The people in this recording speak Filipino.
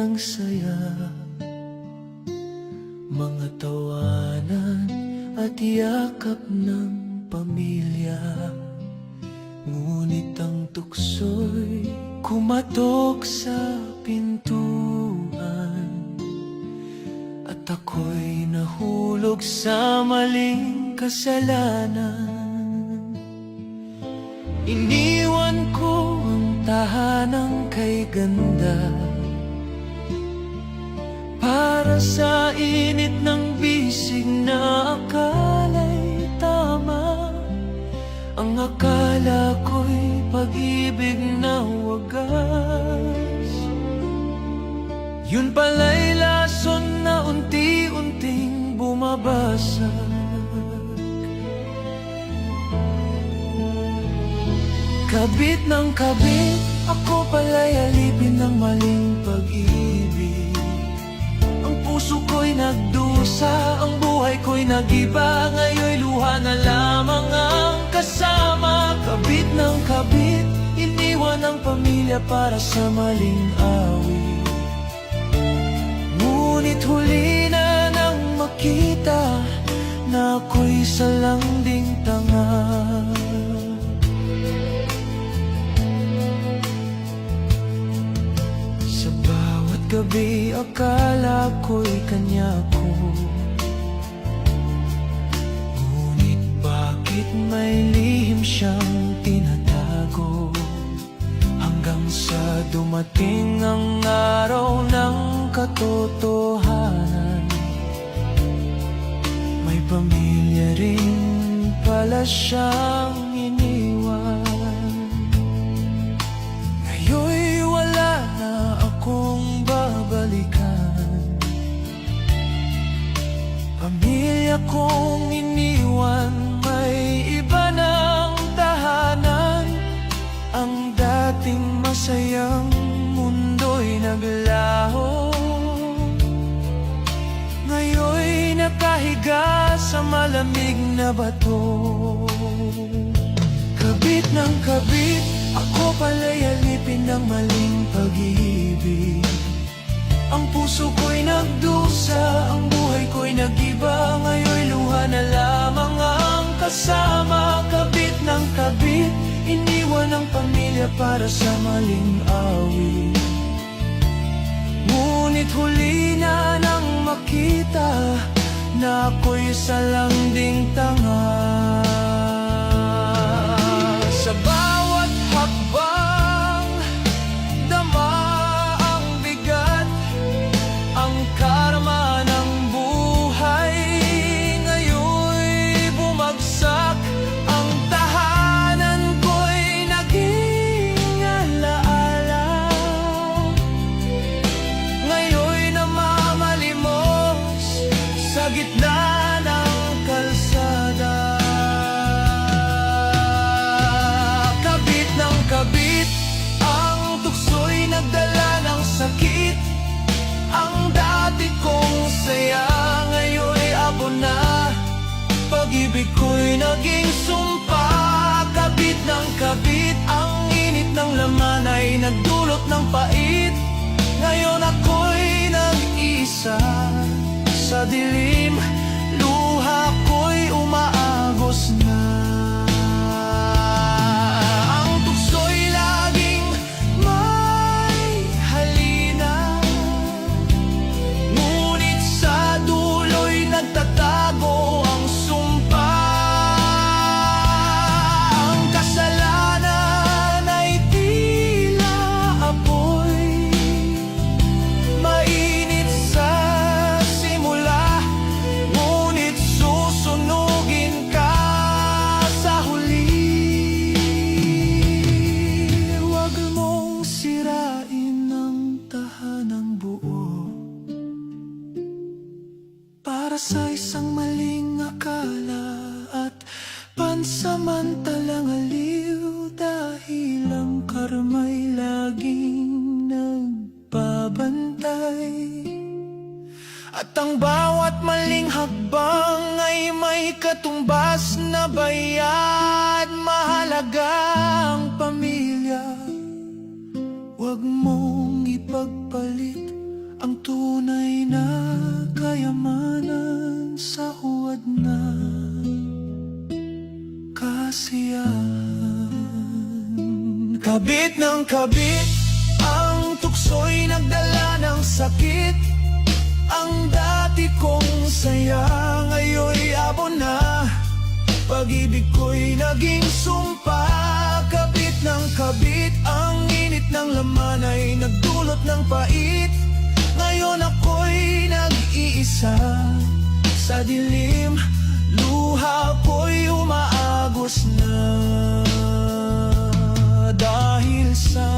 ng saya, mga tawanan at yakap ng pamilya. Ngunit ang tukso'y kumatok sa pintuan, at ako'y nahulog sa maling kasalanan. Iniwan ko ang tahanang kay ganda para sa init ng bisig na akala'y tama. Ang akala ko'y pag-ibig na wagas, yun pala'y lason na unti-unting bumabasag. Kabit ng kabit, ako pala'y alipin ng maling pag-ibig. Ang puso ko'y nagdusa, ang buhay ko'y nag-iba. Ngayon'y luha na lamang ang kasama. Kabit ng kabit, iniwan ang pamilya para sa maling awit. Ngunit huli na nang makita na ako'y salanding tanga. Gabi akala ko'y kanya ko, ngunit bakit may lihim siyang tinatago? Hanggang sa dumating ang araw ng katotohanan, may pamilya rin pala siyang iniwan. Ngayon'y wala na akong babalikan, pamilya kong iniwan, may iba ng tahanan. Ang dating masayang mundo'y naglaho, ngayon'y nakahiga sa malamig na bato. Kabit ng kabit, ako pala'y alipin ng maling pag-ibig. Ang puso ko'y nagdusa, ang buhay ko'y nag-iba. Ngayon'y luha na lamang ang kasama. Kabit ng kabit, iniwan ang pamilya para sa maling awit. Ngunit huli na nang makita na ako'y salanding tanga. Sa bawat hakbang, dama ang bigat, ang karma ng buhay. Ngayon'y bumagsak, ang tahanan ko'y naging alaala. Ngayon'y namamalimos sa gitna ng kalsada. Kabit, ang tukso'y nagdala ng sakit. Ang dati kong saya, ngayon'y abo na. Pag-ibig ko'y naging sumpa. Kabit ng kabit, ang init ng laman ay nagdulot ng pait. Ngayon ako'y nag-isa sa dilim, luha ko'y umaagos na. Nagtatago ang sumpa. Ang kasalanan ay tila apoy, mainit sa simula, ngunit susunugin ka sa huli. Huwag mong sirain ang tahanang buo para sa isang maling akala at pansamantalang aliw. Dahil ang karma'y laging nagbabantay, at ang bawat maling hakbang ay may katumbas na bayad. Mahalaga ang pamilya, huwag mong ipagpalit ng kabit, ang tukso'y nagdala ng sakit. Ang dati kong saya, ngayon'y abo na. Pag-ibig ko'y naging sumpa. Kabit ng kabit, ang init ng laman ay nagdulot ng pait. Ngayon ako'y nag-iisa sa dilim, luha ko'y umaagos na dahil sa